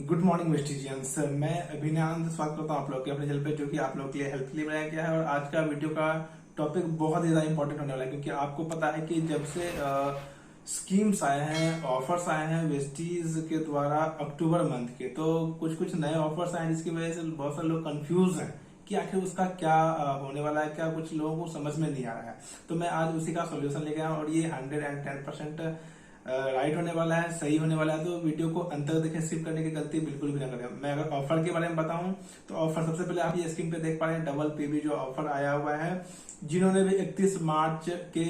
Good morning वेस्टिजियंस। मैं अभिनंदन स्वागत करता हूँ आप लोग के अपने चैनल पे, जो कि आप लोग के लिए हेल्प के लिए बनाया गया है। और आज का वीडियो का टॉपिक बहुत ही ज्यादा इंपॉर्टेंट होने वाला है, क्योंकि आपको पता है कि जब से स्कीम्स आए हैं, ऑफर्स आए हैं वेस्टीज के द्वारा अक्टूबर मंथ के, तो कुछ कुछ नए ऑफर्स आए हैं, जिसकी वजह से बहुत सारे लोग कंफ्यूज हैं कि आखिर उसका क्या होने वाला है। क्या कुछ लोगों को समझ में नहीं आ रहा है, तो मैं आज उसी का सोल्यूशन लेके आया हूं। और ये 110% राइट होने वाला है, सही होने वाला है। तो वीडियो को अंत तक देखें, स्किप करने की गलती बिल्कुल भी ना करें। मैं अगर ऑफर के बारे में बताऊं तो ऑफर सबसे पहले आप ये स्क्रीन पे देख पा रहे हैं, डबल पीबी जो ऑफर आया हुआ है। जिन्होंने भी 31 मार्च के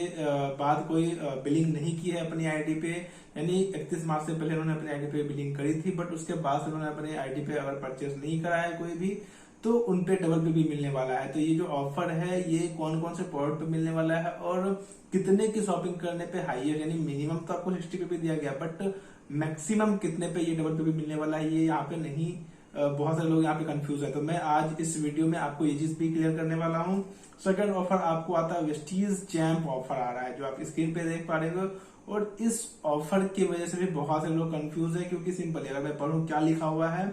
बाद कोई बिलिंग नहीं की है अपनी आईडी पे, यानी 31 मार्च से पहले उन्होंने अपनी आईडी पे बिलिंग करी थी, बट उसके बाद से उन्होंने अपनी आईडी पे अगर परचेस नहीं करा है कोई भी, तो उनपे डबल पीबी मिलने वाला है। तो ये जो ऑफर है, ये कौन कौन से प्रोडक्ट पे मिलने वाला है और कितने की शॉपिंग करने पे हाईएस्ट, यानी मिनिमम तो आपको 60 पे भी दिया गया, बट मैक्सिमम कितने पे ये डबल पीबी मिलने वाला है, ये यहाँ पे नहीं। बहुत सारे लोग यहाँ पे कंफ्यूज है, तो मैं आज इस वीडियो में आपको ये चीज भी क्लियर करने वाला हूँ। सेकंड ऑफर आपको आता है वेस्टीज चैंप ऑफर आ रहा है, जो आप स्क्रीन पे देख पा रहे हो। और इस ऑफर की वजह से भी बहुत से लोग कंफ्यूज है, क्योंकि सिंपल है, अगर मैं पढ़ूं क्या लिखा हुआ है,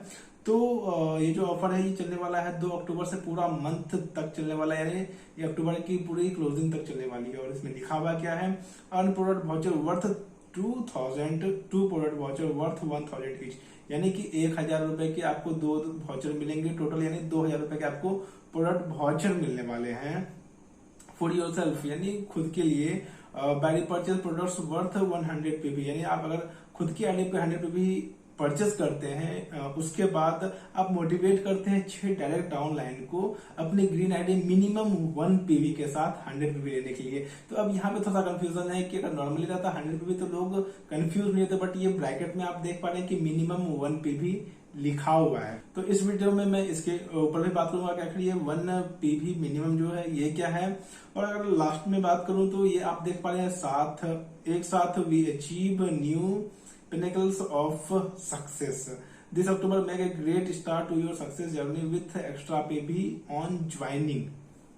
तो ये जो ऑफर है ये चलने वाला है 2 अक्टूबर से, पूरा मंथ तक चलने वाला है, यानी ये अक्टूबर की पूरी क्लोजिंग तक चलने वाली है। और इसमें लिखा हुआ क्या है, earn product voucher worth 2000, 2 product voucher worth 1000 each, यानी कि 1000 रुपए के आपको 2 वाउचर मिलेंगे टोटल, यानी 2000 रुपए के आपको प्रोडक्ट वाउचर मिलने वाले हैं फॉर योर सेल्फ, यानी खुद के लिए। Buy purchase products worth 100 PB, यानी आप अगर खुद की आईडी पे 100 पीबी परचेस करते हैं, उसके बाद आप मोटिवेट करते हैं 6 डायरेक्ट डाउनलाइन को अपनी ग्रीन आईडी मिनिमम 1 पीवी के साथ 100 पीवी लेने के लिए। तो अब यहाँ पे थोड़ा कंफ्यूजन है कि अगर नॉर्मली रहता 100 पीवी तो लोग कंफ्यूज नहीं होते, बट ये ब्रैकेट में आप देख पा रहे हैं कि मिनिमम 1 पीवी लिखा हुआ है। तो इस वीडियो में मैं इसके ऊपर भी बात करूंगा कि आखिर ये 1 पीवी मिनिमम जो है ये क्या है। और अगर लास्ट में बात करूं तो ये आप देख पा रहे हैं एक साथ we achieve new pinnacles of success this October, make a great start to your success journey with extra pb on joining।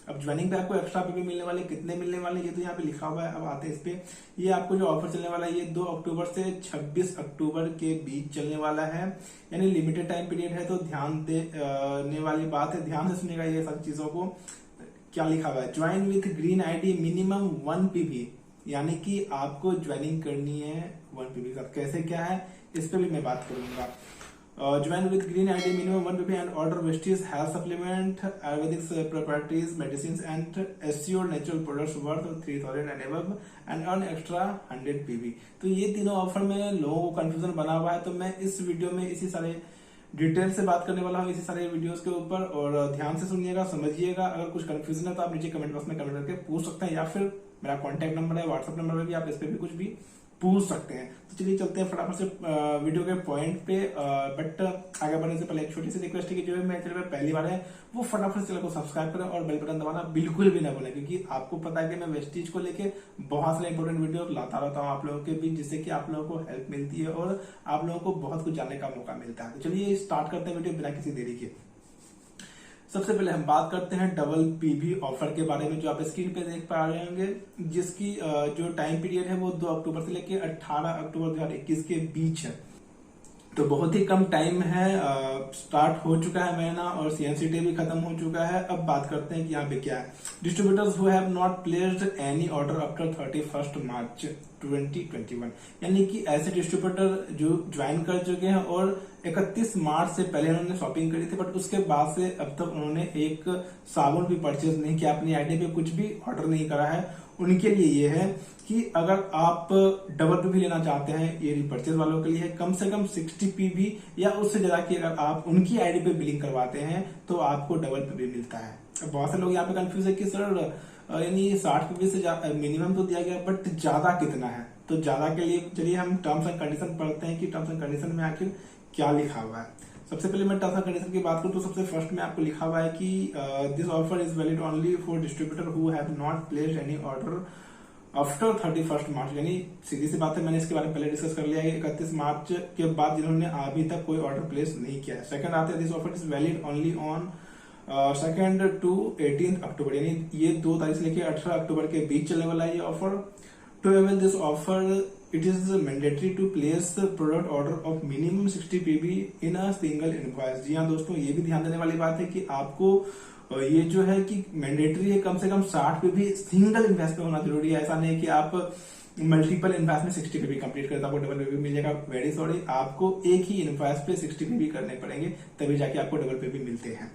अब ज्वाइनिंग पे आपको एक्स्ट्रा पीबी मिलने वाले, कितने मिलने वाले ये तो यहाँ पे लिखा हुआ है। अब आते हैं इस पे, ये आपको जो ऑफर चलने वाला है ये 2 अक्टूबर से 26 अक्टूबर के बीच चलने वाला है, यानी लिमिटेड टाइम पीरियड है। तो ध्यान देने वाली बात है, ध्यान से सुनिएगा ये सब चीजों को। क्या लिखा हुआ है, join with green ID minimum 1 PB, यानी कि आपको ज्वाइनिंग करनी है 1 पीबी के साथ। कैसे क्या है इस पे भी मैं बात करूंगा। Join with green ID minimum 1 PB and order Vestige health supplement, Ayurvedic properties, medicine and assure natural products worth 3000 and above and earn extra 100 PB. तो ये तीनों ऑफर में लोगों को कंफ्यूजन बना हुआ है, तो मैं इस वीडियो में इसी सारे डिटेल से बात करने वाला हूँ, इसी सारे वीडियोस के ऊपर। और ध्यान से सुनिएगा, समझिएगा। अगर कुछ कंफ्यूजन है तो आप नीचे कमेंट बॉक्स में कमेंट करके पूछ सकते हैं, या फिर मेरा कॉन्टैक्ट नंबर है, व्हाट्सएप नंबर पे भी आप इस पे भी कुछ भी पूछ सकते हैं। तो चलिए चलते हैं फटाफट से वीडियो के पॉइंट पे। बट आगे बढ़ने से पहले एक छोटी सी रिक्वेस्ट है कि जो मेरे चैनल पे पहली बार है वो फटाफट से चैनल को सब्सक्राइब करें और बेल बटन दबाना बिल्कुल भी ना भूलें, क्योंकि आपको पता है कि मैं वेस्टीज को लेके बहुत सारे इंपॉर्टेंट वीडियो लाता रहता हूँ आप लोगों के बीच, जिससे कि आप लोगों को हेल्प मिलती है और आप लोगों को बहुत कुछ जानने का मौका मिलता है। तो चलिए स्टार्ट करते हैं वीडियो बिना किसी देरी के। सबसे पहले हम बात करते हैं डबल पीबी ऑफर के बारे में, जो आप स्क्रीन पे देख पा रहे होंगे, जिसकी जो टाइम पीरियड है वो 2 अक्टूबर से लेकर 18 अक्टूबर 2021 के बीच है। तो बहुत ही कम टाइम है, स्टार्ट हो चुका है महीना और सीएनसीटी भी खत्म हो चुका है। अब बात करते हैं कि यहाँ पे क्या है। Distributors who have not placed any order after 31 मार्च 2021, यानी कि ऐसे डिस्ट्रीब्यूटर जो ज्वाइन कर चुके हैं और 31 मार्च से पहले उन्होंने शॉपिंग करी थी, बट उसके बाद से अब तक उन्होंने एक साबुन भी परचेज नहीं किया, अपनी आईडी पे कुछ भी ऑर्डर नहीं करा है, उनके लिए ये है कि अगर आप डबल पीबी लेना चाहते हैं, ये रिपर्चेज वालों के लिए है, कम से कम 60 पीबी या उससे ज्यादा की अगर आप उनकी आईडी पे बिलिंग करवाते हैं तो आपको डबल पीबी मिलता है। अब बहुत से लोग यहाँ पे कंफ्यूज है कि सर यानी 60 पीबी से मिनिमम तो दिया गया, बट ज्यादा कितना है। तो ज्यादा के लिए चलिए हम टर्म्स एंड कंडीशन पढ़ते हैं कि टर्म्स एंड कंडीशन में आखिर क्या लिखा हुआ है। सबसे पहले मैं टर्म्स एंड कंडीशन की बात करूं तो सबसे फर्स्ट में आपको लिखा हुआ है कि this offer is valid only for distributor who have not placed any order after 31 मार्च, यानी सीधी सी बात है, मैंने इसके बारे में पहले डिस्कस कर लिया है। 31 मार्च के बाद जिन्होंने अभी तक कोई ऑर्डर प्लेस नहीं किया है। सेकंड आते हैं this offer is valid only on 2 to 18 अक्टूबर, यानी ये 2 तारीख से लेकर 18 अक्टूबर के बीच चलने वाला है ये offer. To avail this offer it is mandatory to place product order of minimum 60 PB in a single invoice. जी हाँ दोस्तों, ये भी ध्यान देने वाली बात है कि आपको ये जो है कि मैंडेटरी है कम से कम 60 पीबी सिंगल इन्वेस्ट पे होना जरूरी है। ऐसा नहीं कि आप मल्टीपल इन्वेस्ट में 60 पीबी कंप्लीट करते आपको डबल पीबी मिल जाएगा। वेरी सॉरी, आपको एक ही इन्वेस्ट पे 60 पीबी करने पड़ेंगे, तभी जाके आपको डबल पीबी मिलते हैं।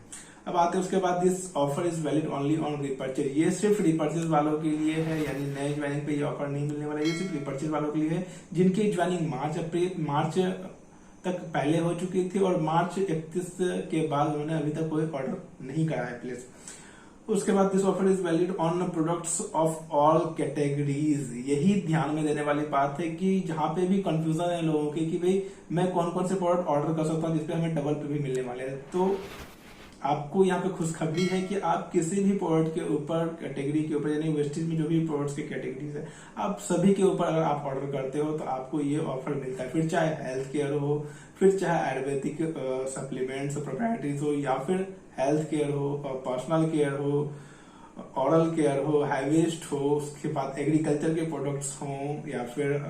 अब आते हैं उसके बाद, this offer is valid only on repurchase. ये सिर्फ रिपर्चेज वालों के लिए है, यानी नए ज्वाइनिंग पे ये ऑफर नहीं मिलने वाला है। ये सिर्फ रिपर्चेज वालों के लिए है जिनकी ज्वाइनिंग मार्च तक पहले हो चुकी थी और मार्च 31 के बाद उन्होंने अभी तक कोई ऑर्डर नहीं करा है प्लेस। उसके बाद this offer is valid on products of all categories. यही ध्यान में देने वाली बात है कि जहां पे भी कंफ्यूजन है लोगों की कि भाई मैं कौन कौन से प्रोडक्ट ऑर्डर कर सकता हूँ जिसपे हमें डबल पीबी मिलने वाले हैं, तो आपको यहाँ पे खुशखबरी है कि आप किसी भी प्रोडक्ट के ऊपर, कैटेगरी के ऊपर, यानी वेस्टेज में जो भी प्रोडक्ट्स की कैटेगरीज है, आप सभी के ऊपर अगर आप ऑर्डर करते हो तो आपको ये ऑफर मिलता है। फिर चाहे हेल्थ केयर हो, फिर चाहे आयुर्वेदिक सप्लीमेंट्स प्रोप्राइटरीज हो, या फिर हेल्थ केयर हो, पर्सनल केयर हो, ऑरल केयर हो, हाईवेस्ट हो, उसके बाद एग्रीकल्चर के प्रोडक्ट्स हो, या फिर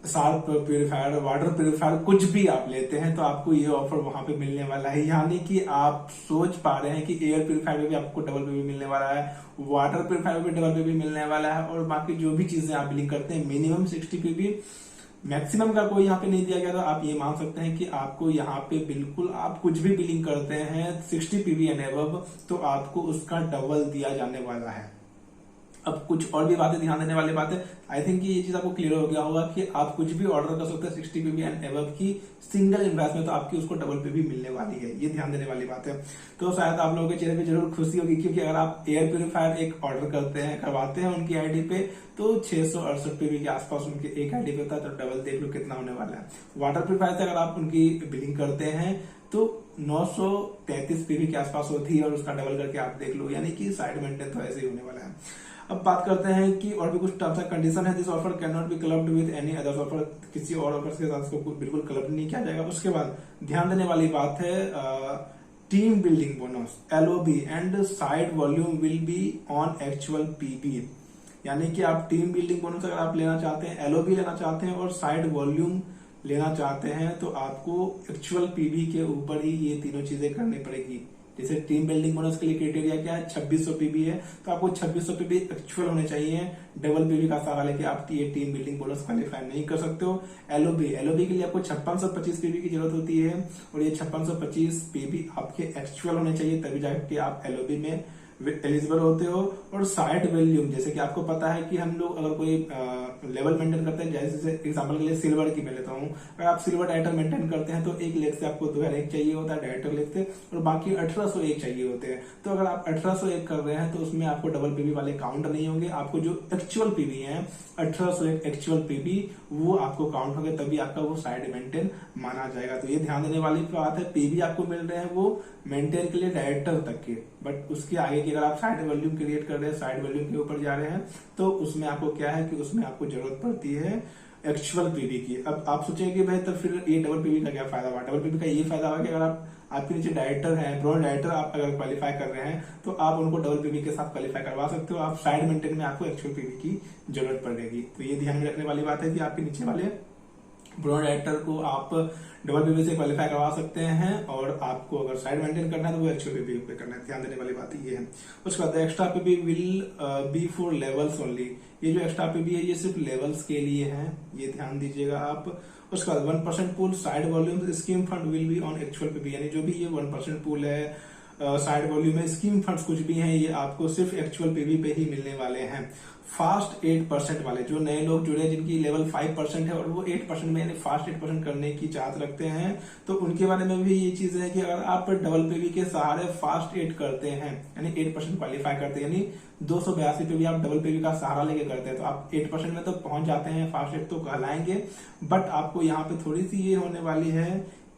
साल्ट प्यूरिफायर, वाटर प्यूरिफायर, कुछ भी आप लेते हैं तो आपको ये ऑफर वहां पे मिलने वाला है। यानी कि आप सोच पा रहे हैं कि एयर प्यूरिफायर में भी आपको डबल पीबी मिलने वाला है, वाटर प्यूरिफायर में भी डबल पीबी मिलने वाला है, और बाकी जो भी चीजें आप बिलिंग करते हैं मिनिमम 60 पीबी, मैक्सिमम का कोई यहाँ पे नहीं दिया गया। तो आप ये मान सकते हैं कि आपको यहाँ पे बिल्कुल, आप कुछ भी बिलिंग करते हैं 60 पीबी एंड अबव, तो आपको उसका डबल दिया जाने वाला है। अब कुछ और भी बातें ध्यान देने वाली बात है। आई थिंक ये चीज आपको क्लियर हो गया होगा कि आप कुछ भी ऑर्डर कर सकते हैं 60 पीबी एंड अबव की सिंगल इन्वेस्ट में, तो आपकी उसको डबल पीबी मिलने वाली है। ये ध्यान देने वाली बात है। तो शायद आप लोगों के चेहरे पे जरूर खुशी होगी, क्योंकि अगर आप एयर प्यूरिफायर एक ऑर्डर करवाते हैं उनकी आईडी पे, तो 668 पीबी के आसपास उनके एक आईडी पे होता है। तो डबल देख लो कितना होने वाला है। वाटर प्यूरिफायर से अगर आप उनकी बिलिंग करते हैं तो 933 पीबी के आसपास होती है, और उसका डबल करके आप देख लो, यानी कि साइड मेंटेन तो ऐसे ही होने वाला है। अब बात करते हैं कि और भी कुछ टर्म्स एंड कंडीशन है। This offer can not be clubbed with any other offer. किसी और ऑफर के साथ इसको बिल्कुल क्लब नहीं किया जाएगा। उसके बाद ध्यान देने वाली बात है, team building bonus, LOB and side volume will be on actual PB. यानी कि आप टीम बिल्डिंग बोनस अगर आप लेना चाहते हैं, LOB लेना चाहते हैं और साइड वॉल्यूम लेना चाहते हैं, तो आपको एक्चुअल पीबी के ऊपर ही ये तीनों चीजें करनी पड़ेगी। जैसे टीम बिल्डिंग बोनस के लिए क्राइटेरिया क्या है, 2600 पीबी है, तो आपको 2600 पीबी एक्चुअल होने चाहिए। डबल पीबी का सहारा लेके आप ये टीम बिल्डिंग बोनस क्वालिफाई नहीं कर सकते हो। LOB के लिए आपको 5625 पीबी की जरूरत होती है, और ये 5625 पीबी आपके एक्चुअल होने चाहिए, तभी जाके आप LOB में एलिजिबल होते हो। और साइड वॉल्यूम, जैसे कि आपको पता है कि हम लोग अगर कोई लेवल मेंटेन करते हैं, जैसे एग्जांपल के लिए सिल्वर की मैं लेता हूँ, अगर आप सिल्वर डायरेक्टर मेंटेन करते हैं तो एक लेग से आपको 2001 चाहिए होता है डायरेक्टर लेग से, और बाकी 1801 चाहिए होते हैं। तो अगर आप 1801 कर रहे हैं तो उसमें आपको डबल पीबी वाले काउंट नहीं होंगे। आपको जो एक्चुअल पीबी है 1801 एक्चुअल पीबी, वो आपको काउंट होंगे, तभी आपका वो साइड मेंटेन माना जाएगा। तो ये ध्यान देने वाली बात है। पीबी आपको मिल रहे हैं वो मेंटेन के लिए डायरेक्टर तक के, बट उसके आगे की अगर आप साइड वॉल्यूम क्रिएट कर रहे हैं, साइड वॉल्यूम के ऊपर जा रहे हैं, तो उसमें आपको क्या है कि उसमें आपको जरूरत पड़ती है एक्चुअल पीबी की। अब आप सोचेंगे कि भाई तो फिर ये डबल पीबी का क्या फायदा हुआ? डबल पीबी का ये फायदा हुआ कि अगर आपके नीचे डायरेक्टर है, ब्रॉड डायरेक्टर आप अगर क्वालिफाई कर रहे हैं तो आप उनको डबल पीबी के साथ क्वालिफाई करवा सकते हो। आप साइड मेंटेन में आपको एक्चुअल पीबी की जरूरत पड़ेगी। तो ये ध्यान में रखने वाली बात है कि आपके नीचे वाले ब्रॉड डायरेक्टर को आप डबल पीबी से क्वालिफाई करवा सकते हैं, और आपको अगर साइड मेंटेन करना है तो वो एक्चुअल पीबी पे करना है। ध्यान देने वाली बात ये है। उसके बाद extra PB will be for levels only. ये जो एक्स्ट्रा पीबी है ये सिर्फ लेवल्स के लिए है, ये ध्यान दीजिएगा आप। उसके बाद 1% pool side volume scheme fund will be on actual PB, यानी जो भी ये 1% पूल है, साइड वॉल्यूम में स्कीम फंड्स कुछ भी हैं, ये आपको सिर्फ एक्चुअल पीबी पे ही मिलने वाले हैं। फास्ट 8% वाले जो नए लोग जुड़े हैं जिनकी लेवल 5% है और वो 8% में यानी फास्ट 8% करने की चाहत रखते हैं, तो उनके बारे में भी ये चीज है कि अगर आप डबल पीबी के सहारे फास्ट 8 करते हैं, यानी 8% क्वालिफाई करते हैं, यानी 282 पे भी आप डबल पीबी का सहारा लेके करते हैं, तो आप 8% में तो पहुंच जाते हैं, फास्ट 8 तो कहलाएंगे। बट आपको यहाँ पे थोड़ी सी ये होने वाली है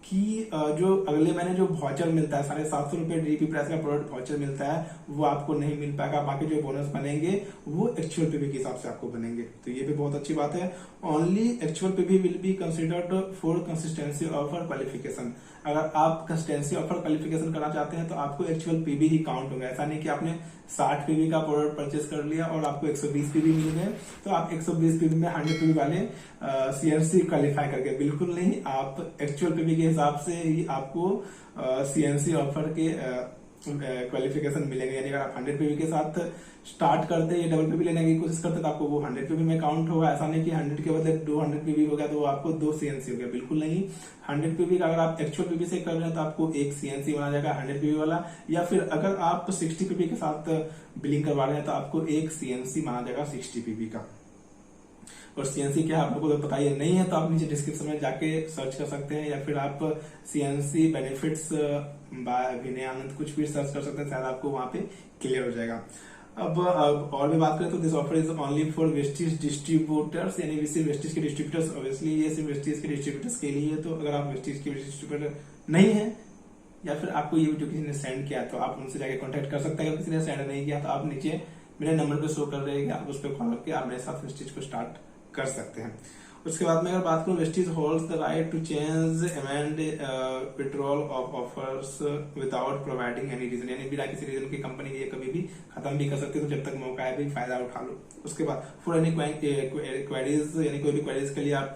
कि जो अगले महीने जो वाउचर मिलता है 750 रुपए डीपी प्राइस का प्रोडक्ट वाउचर मिलता है वो आपको नहीं मिल पाएगा। बाकी जो बोनस बनेंगे वो एक्चुअल पीवी के हिसाब से आपको बनेंगे, तो ये भी बहुत अच्छी बात है। Only actual PV will be considered for consistency offer qualification. अगर आप कंसिस्टेंसी ऑफर क्वालिफिकेशन करना चाहते हैं तो आपको एक्चुअल पीवी ही काउंट होगा। ऐसा नहीं कि आपने 60 पीवी का प्रोडक्ट परचेस कर लिया और आपको 120 पीवी मिल गए तो आप 120 पीवी में 100 पीवी वाले सीएनसी क्वालिफाई करके, बिल्कुल नहीं। आप एक्चुअल पीवी के हिसाब से ही आपको सीएनसी ऑफर के क्वालिफिकेशन मिलेंगे। यानी अगर आप 100 पीवी के साथ स्टार्ट करते हैं या डबल पीवी लेने की कोशिश करते तो आपको वो 100 पीवी में काउंट होगा। ऐसा नहीं कि 100 के बदले 200 पीवी हो गया तो वो आपको 2 सीएनसी हो गया, बिल्कुल नहीं। 100 पीवी का अगर आप एक्चुअल पीवी से कर रहे हैं तो आपको एक सीएनसी बना जाएगा 100 पीवी वाला, या फिर अगर आप 60 पीवी के साथ बिलिंग करवा रहे हैं तो आपको एक सीएनसी बना जाएगा 60 पीवी का। और सीएनसी क्या आप लोगों को पता ही नहीं है तो आप नीचे डिस्क्रिप्शन में जाके सर्च कर सकते हैं, या फिर आप सीएनसी बेनिफिट्स बाय अभिनय आनंद कुछ भी सर्च कर सकते हैं, शायद आपको वहां पे क्लियर हो जाएगा। अब और भी बात करें तो this offer is only for Vestige distributors, यानी सिर्फ वेस्टीज के डिस्ट्रीब्यूटर्स। ऑब्वियसली ये सिर्फ वेस्टीज के डिस्ट्रीब्यूटर्स के लिए है, तो अगर आप वेस्टीज के डिस्ट्रीब्यूटर नहीं है या फिर आपको ये वीडियो किसी ने सेंड किया तो आप उनसे जाके कॉन्टेक्ट कर सकते हैं। अगर किसी ने सेंड नहीं किया तो आप नीचे मेरे नंबर पे शो कर रहेगा, आप उस पर कॉल करके आप मेरे साथ वेस्टीज को स्टार्ट कर सकते हैं। उसके बाद में अगर बात करूं, Vestige holds the right to change amend withdrawal of offers without providing any reason, यानी बिना किसी रीजन की कंपनी ये कभी भी खत्म भी कर सकती है, तो जब तक मौका है भी फायदा उठा लो। उसके बाद फॉर एनी क्वेरीज, यानी कोई भी क्वेरीज के लिए आप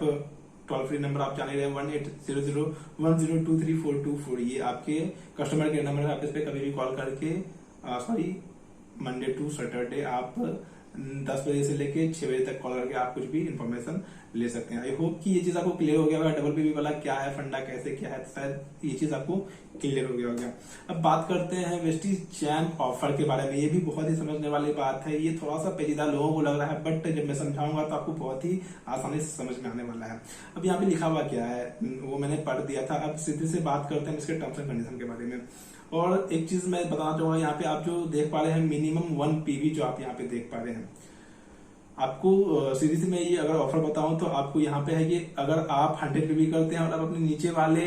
टोल फ्री नंबर आप जान रहे हैं 180010034224, ये आपके कस्टमर केयर नंबर है। आप इस पे कभी भी कॉल करके मंडे टू सैटरडे आप 10 बजे से लेके 6 बजे तक कॉल करके आप कुछ भी इंफॉर्मेशन ले सकते हैं। आई होप कि ये चीज आपको क्लियर हो गया होगा, डबल पीवी वाला क्या है, फंडा कैसे क्या है, शायद ये चीज आपको क्लियर हो गया होगा। अब बात करते हैं वेस्टीज चैंप ऑफर के बारे में। ये भी बहुत ही समझने वाली बात है, ये थोड़ा सा पेचीदा लोगों को लग रहा है, बट जब मैं समझाऊंगा तो आपको बहुत ही आसानी से समझ में आने वाला है। अब यहाँ पे लिखा हुआ क्या है वो मैंने पढ़ दिया था। अब सीधे से बात करते हैं इसके टर्म्स एंड कंडीशन के बारे में। और एक चीज मैं बताना चाहूंगा, यहाँ पे आप जो देख पा रहे हैं मिनिमम 1 पीवी जो आप यहाँ पे देख पा रहे हैं, आपको सीधी सी मैं ये अगर ऑफर बताऊं तो आपको यहाँ पे है कि अगर आप 100 पीवी करते हैं और आप अपने नीचे वाले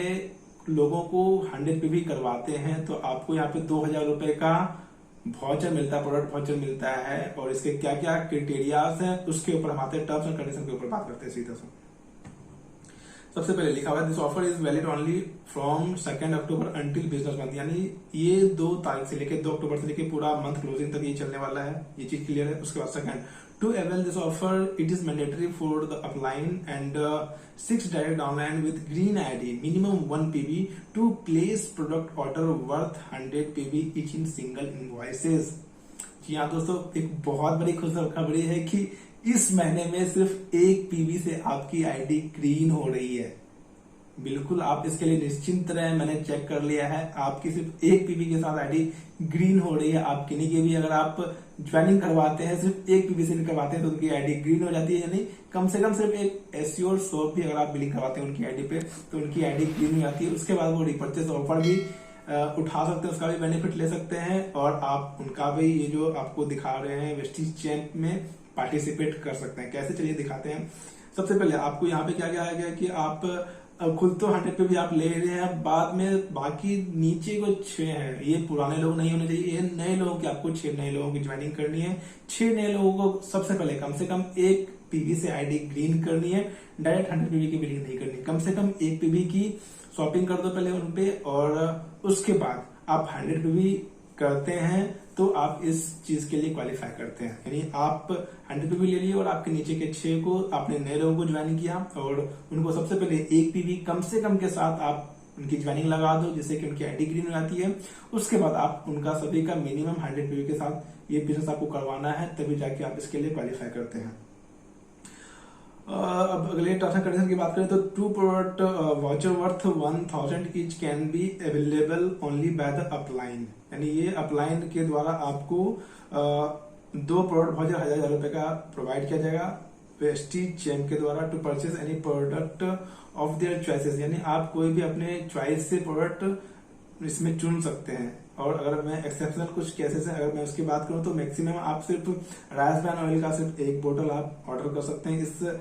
लोगों को 100 पीवी करवाते हैं तो आपको यहाँ पे 2000 रुपए का वाउचर मिलता है, प्रोडक्ट वाउचर मिलता है। और इसके क्या क्या क्राइटेरियाज हैं उसके ऊपर हम आते हैं, टर्म्स एंड कंडीशन के ऊपर बात करते हैं सीधा से। सबसे पहले लिखा हुआ है this offer is valid only from 2 October until business month, यानी ये 2 तारीख से लेकर 2 अक्टूबर से लेकर पूरा मंथ क्लोजिंग तक ये चलने वाला है, ये चीज क्लियर है। उसके बाद second, to avail this offer it is mandatory for the upline and 6 direct online with green ID minimum 1 PV to place product order worth 100 PV each in single invoices. जी हाँ दोस्तों, एक बहुत बड़ी खुशखबरी है कि इस महीने में सिर्फ 1 पीवी से आपकी आईडी ग्रीन हो रही है। बिल्कुल आप इसके लिए निश्चिंत रहें, मैंने चेक कर लिया है, आपकी सिर्फ 1 पीवी के साथ आईडी ग्रीन हो रही है। आप किन्हीं के भी अगर आप ज्वाइनिंग करवाते हैं सिर्फ 1 पीवी से करवाते हैं तो उनकी आईडी ग्रीन हो जाती है, यानी कम से कम सिर्फ एक एसईओ शॉप भी अगर आप बिलिंग करवाते हैं उनकी आईडी पे तो उनकी आईडी ग्रीन हो जाती है। उसके बाद वो रिपर्चेस ऑफर भी उठा सकते हैं, उसका भी बेनिफिट ले सकते हैं और आप उनका भी ये जो आपको दिखा रहे हैं वेस्टीज चैंप में पार्टिसिपेट कर सकते हैं। कैसे चलिए दिखाते हैं। सबसे पहले आपको यहाँ पे क्या कहा गया कि आप खुद तो 100 पे भी आप ले रहे हैं, बाद में बाकी नीचे को 6 हैं, ये पुराने लोग नहीं होने चाहिए, ये नए लोगों की आपको 6 नए लोगों की ज्वाइनिंग करनी है। 6 नए लोगों को सबसे पहले कम से कम 1 पीवी से आईडी ग्रीन करनी है, डायरेक्ट 100 पीवी की बिलिंग नहीं करनी, कम से कम 1 पीवी की शॉपिंग कर दो पहले उनपे, और उसके बाद आप 100 पीवी करते हैं तो आप इस चीज के लिए क्वालिफाई करते हैं। यानी आप 100 पीवी ले लिए और आपके नीचे के 6 को आपने नए लोगों को ज्वाइन किया और उनको सबसे पहले 1 पीवी कम से कम के साथ आप उनकी ज्वाइनिंग लगा दो जिससे कि उनकी आईडी ग्रीन हो जाती है। उसके बाद आप उनका सभी का मिनिमम 100 पीवी के साथ ये बिजनेस आपको करवाना है, तभी जाके आप इसके लिए क्वालिफाई करते हैं। अब अगले टर्म्स एंड कंडीशन की बात करें तो 2 product voucher worth 1000 each can be available only by the upline, यानी ये अपलाइन के द्वारा आपको 2 प्रोडक्ट वाउचर 1000 रुपए का प्रोवाइड किया जाएगा वेस्टीज चैंप के द्वारा to purchase any product of their choices, यानी आप कोई भी अपने चॉइस से प्रोडक्ट इसमें चुन सकते हैं। और अगर मैं एक्सेप्शनल कुछ केसेस है अगर मैं उसकी बात करूं तो मैक्सिमम आप सिर्फ राइस ब्रान ऑयल का सिर्फ 1 बोतल आप ऑर्डर कर सकते हैं।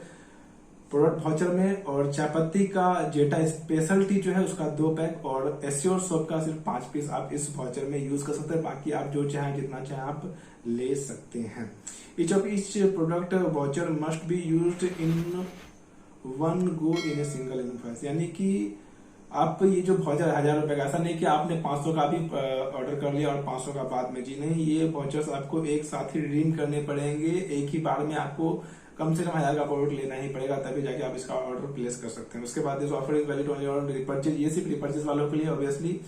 प्रोडक्ट वाउचर में, और चायपत्ती का जेटा स्पेशलिटी जो है उसका 2 पैक, और एस्योर सोप का सिर्फ 5 पीस आप इस वाउचर में यूज कर सकते हैं। बाकी आप जो चाहें जितना चाहें आप ले सकते हैं। Each of each product voucher must be used in one go in a single invoice, यानी कि आप ये जो वाउचर 1000 रुपए का, ऐसा नहीं कि आपने 500 का भी ऑर्डर कर लिया और 500 का बाद में, जी नहीं, ये वाउचर्स आपको एक साथ ही रिडीम करने पड़ेंगे। एक ही बार में आपको कम से कम 1000 का प्रोडक्ट लेना ही पड़ेगा, तभी जाके आप इसका ऑर्डर प्लेस कर सकते हैं। उसके बाद this offer is valid only on repurchase, ये सिर्फ रिपर्चेज वालों के लिए ऑब्वियसली,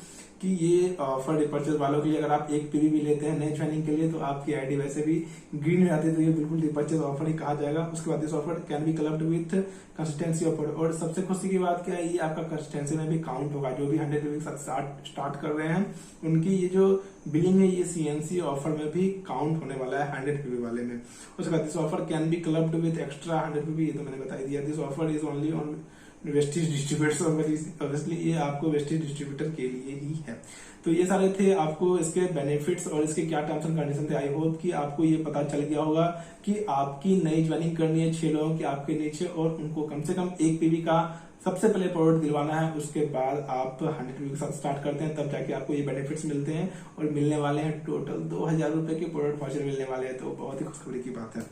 कि ये ऑफर रिपर्चेज वालों के लिए। अगर आप एक पीवी भी लेते हैं नए ज्वाइनिंग के लिए तो आपकी आईडी वैसे भी ग्रीन हो जाती है, तो ये बिल्कुल रिपर्चेज ऑफर ही कहा जाएगा। उसके बाद this offer can be clubbed with consistency offer, और सबसे खुशी की बात क्या है, ये आपका कंसिस्टेंसी में भी काउंट होगा। जो भी 100 पीवी के साथ स्टार्ट कर रहे हैं उनकी ये जो बिलिंग है ये सीएनसी ऑफर में भी काउंट होने वाला है 100 पीवी वाले में। उसके बाद this offer can be clubbed with extra 100 PV, ये तो मैंने बता दिया। This offer is only on wastage distributors, obviously ये आपको वेस्टेज डिस्ट्रीब्यूटर के लिए ही है। तो ये सारे थे आपको इसके बेनिफिट्स और इसके क्या टर्म्स एंड कंडीशन थे। आई होप कि आपको ये पता चल गया होगा कि आपकी नई ज्वाइनिंग करनी है 6 लोगों की आपके नीचे, और उनको कम से कम 1 पीवी का सबसे पहले प्रोडक्ट दिलवाना है। उसके बाद आप 100 पीवी के साथ स्टार्ट करते हैं, तब जाके आपको ये बेनिफिट्स मिलते हैं, और मिलने वाले हैं टोटल 2000 रुपए के प्रोडक्ट वाउचर मिलने वाले हैं। तो बहुत ही खुशखबरी की बात है।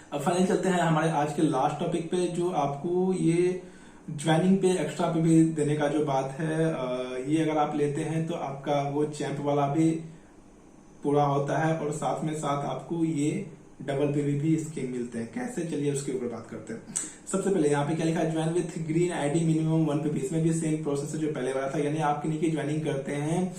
अब फाइनली चलते हैं हमारे आज के लास्ट टॉपिक पे, जो आपको ये ज्वाइनिंग पे एक्स्ट्रा पे भी देने का जो बात है। ये अगर आप लेते हैं तो आपका वो चैंप वाला भी पूरा होता है, और साथ में साथ आपको ये डबल पे भी स्कीम मिलते हैं। कैसे, चलिए उसके ऊपर बात करते हैं। सबसे पहले यहाँ पे क्या लिखा है, join with green ID minimum 1 PV. इसमें भी सेम प्रोसेस है जो पहले वाला था, यानी आपके नीचे ज्वाइनिंग करते हैं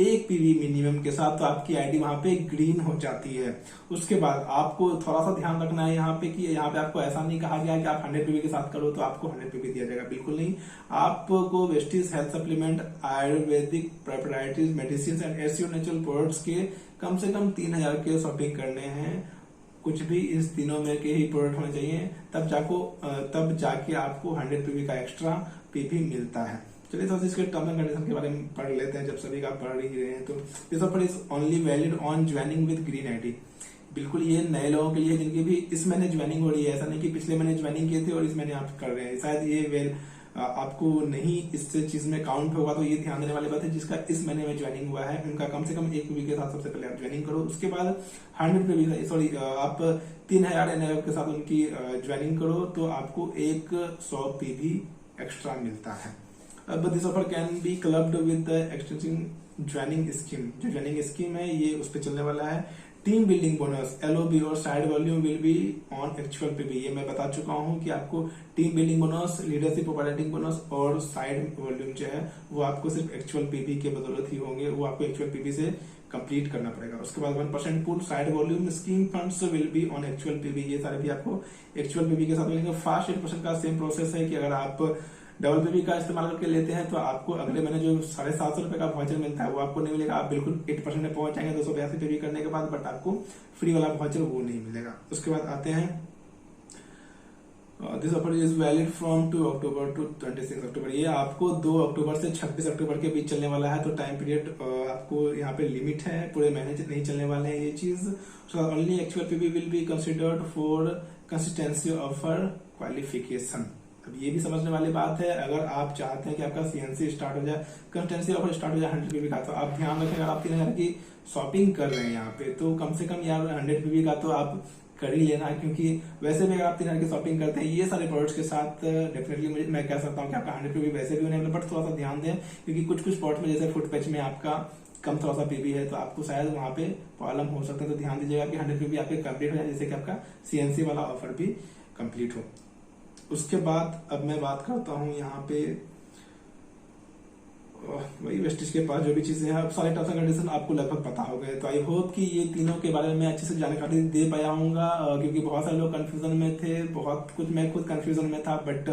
1 पीवी मिनिमम के साथ तो आपकी आईडी वहां पे ग्रीन हो जाती है। उसके बाद आपको थोड़ा सा ध्यान रखना है यहाँ पे कि यहाँ पे आपको ऐसा नहीं कहा गया कि आप 100 पीवी के साथ करो तो आपको 100 पीवी दिया जाएगा, बिल्कुल नहीं। आपको Vestige health supplement, Ayurvedic proprietaries medicine and assure natural products के कम से कम 3000 के शॉपिंग करने हैं। कुछ भी इस तीनों में के ही प्रोडक्ट होने चाहिए, तब जाके आपको 100 पीवी का एक्स्ट्रा पीवी मिलता है। चलिए तो इसके टर्म एंड कंडीशन के बारे में पढ़ लेते हैं, जब सभी का पढ़ ही रहे हैं। तो this offer is only valid on joining with green ID. बिल्कुल ये नए लोगों के लिए जिनकी भी इस महीने ज्वाइनिंग हो रही है, ऐसा नहीं कि पिछले महीने ज्वाइनिंग किए थे और इस महीने आप कर रहे हैं। शायद ये आपको नहीं इस चीज में काउंट होगा, तो ये ध्यान देने वाली बात है। जिसका इस महीने में ज्वाइनिंग हुआ है उनका कम से कम 1 पीवी के साथ सबसे पहले आप ज्वाइनिंग करो। उसके बाद 100 पीवी, सॉरी आप 3000 एनएफ के साथ उनकी ज्वाइनिंग करो तो आपको 100 पीवी एक्स्ट्रा मिलता है। अब this offer can be clubbed with the extensive joining scheme. जो ज्वाइनिंग स्कीम है ये उस पर चलने वाला है। टीम बिल्डिंग बोनस, एलओबी और side volume will be on actual PV. ये मैं बता चुका हूं कि आपको team building bonus, leadership operating bonus और साइड वॉल्यूम जो है वो आपको सिर्फ एक्चुअल पीवी के बदौलत ही होंगे, वो आपको एक्चुअल पीवी से कंप्लीट करना पड़ेगा। उसके बाद 1% pool side volume scheme funds will be on actual PV. ये सारे भी आपको एक्चुअल पीवी के साथ मिलेंगे। फास्ट 8% का सेम प्रोसेस है कि अगर आप डबल पीवी का इस्तेमाल करके लेते हैं तो आपको अगले महीने जो 750 रुपए का वाउचर मिलता है वो आपको नहीं मिलेगा। आप बिल्कुल 8% में पहुंच जाएंगे 282 पीवी करने के बाद, बट आपको फ्री वाला वाउचर वो नहीं मिलेगा। उसके बाद आते हैं this offer is valid from 2 October to 26 October. ये आपको 2 अक्टूबर से 26 अक्टूबर के बीच चलने वाला है। तो टाइम पीरियड आपको यहाँ पे लिमिट है, पूरे महीने नहीं चलने वाले हैं ये चीज। Only actual PV will be considered for consistency offer qualification. अब ये भी समझने वाली बात है, अगर आप चाहते हैं कि आपका सीएनसी स्टार्ट हो जाए, कंसिस्टेंसी ऑफर स्टार्ट हो जाए 100 पीवी का, तो आप ध्यान रखें अगर आप 3000 की शॉपिंग कर रहे हैं यहाँ पे तो कम से कम यार 100 पीवी का तो आप कर ही लेना है। क्योंकि वैसे भी अगर आप 3000 की शॉपिंग करते हैं ये सारे प्रोडक्ट्स के साथ, डेफिनेटली मैं कह सकता हूँ कि आपका 100 पीवी वैसे भी होने वाला, बट थोड़ा सा ध्यान दें क्योंकि कुछ स्पॉट में जैसे फुट पैच में आपका कम थोड़ा सा पीवी है तो आपको शायद वहां पे प्रॉब्लम हो सकता है। तो ध्यान दीजिएगा कि 100 पीवी आपके कंप्लीट हो जाए, जैसे कि आपका सीएनसी वाला ऑफर भी कंप्लीट हो। उसके बाद अब मैं बात करता हूं यहाँ पे वही वेस्टेज के पास जो भी चीजें हैं, अब सारे टर्म्स एंड कंडीशन आपको लगभग पता हो गए। तो आई होप कि ये तीनों के बारे में अच्छे से जानकारी दे पाया हूँगा, क्योंकि बहुत सारे लोग कंफ्यूजन में थे, बहुत कुछ मैं खुद कंफ्यूजन में था, बट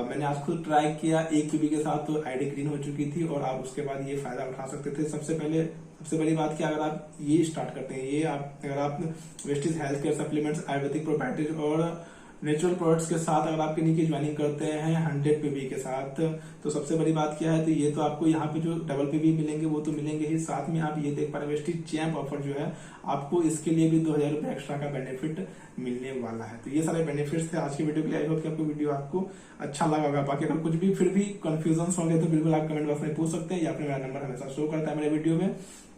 मैंने आज खुद ट्राई किया 1 पीवी के साथ तो आईडी ग्रीन हो चुकी थी और आप उसके बाद ये फायदा उठा सकते थे। सबसे बड़ी बात कि अगर आप ये स्टार्ट करते हैं, ये अगर आप Vestige health care supplements, Ayurvedic proprietaries और नेचुरल प्रोडक्ट्स के साथ अगर आपके नीचे ज्वाइनिंग करते हैं 100 पीवी के साथ, तो सबसे बड़ी बात क्या है, तो ये तो आपको यहाँ पे जो डबल पीवी मिलेंगे वो तो मिलेंगे ही, साथ में आप ये देख पा रहे हैं वेस्टीज चैंप ऑफर जो है आपको इसके लिए भी 2000 रुपए एक्स्ट्रा का बेनिफिट मिलने वाला है। तो ये सारे बेनिफिट्स थे आज की वीडियो के लिए। आई होप कि आपको वीडियो आपको अच्छा लगा होगा। बाकी अगर कुछ भी फिर भी कंफ्यूजन होंगे तो बिल्कुल आप कमेंट बॉक्स में पूछ सकते हैं, या फिर मेरा नंबर हमेशा शो करता है मेरे वीडियो में,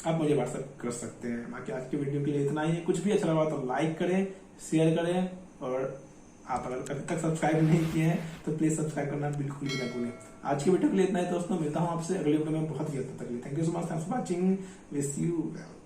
आप मुझे व्हाट्सएप कर सकते हैं। बाकी आज की वीडियो के लिए इतना ही है। कुछ भी अच्छा लगा तो लाइक करें, शेयर करें, और आप अगर अभी तक सब्सक्राइब नहीं किए हैं तो प्लीज सब्सक्राइब करना बिल्कुल भी ना भूलें। आज की वीडियो के लिए इतना ही दोस्तों, मिलता हूं आपसे अगली वीडियो में बहुत ही हद तक। Thank you so much, thanks for watching, wish you well.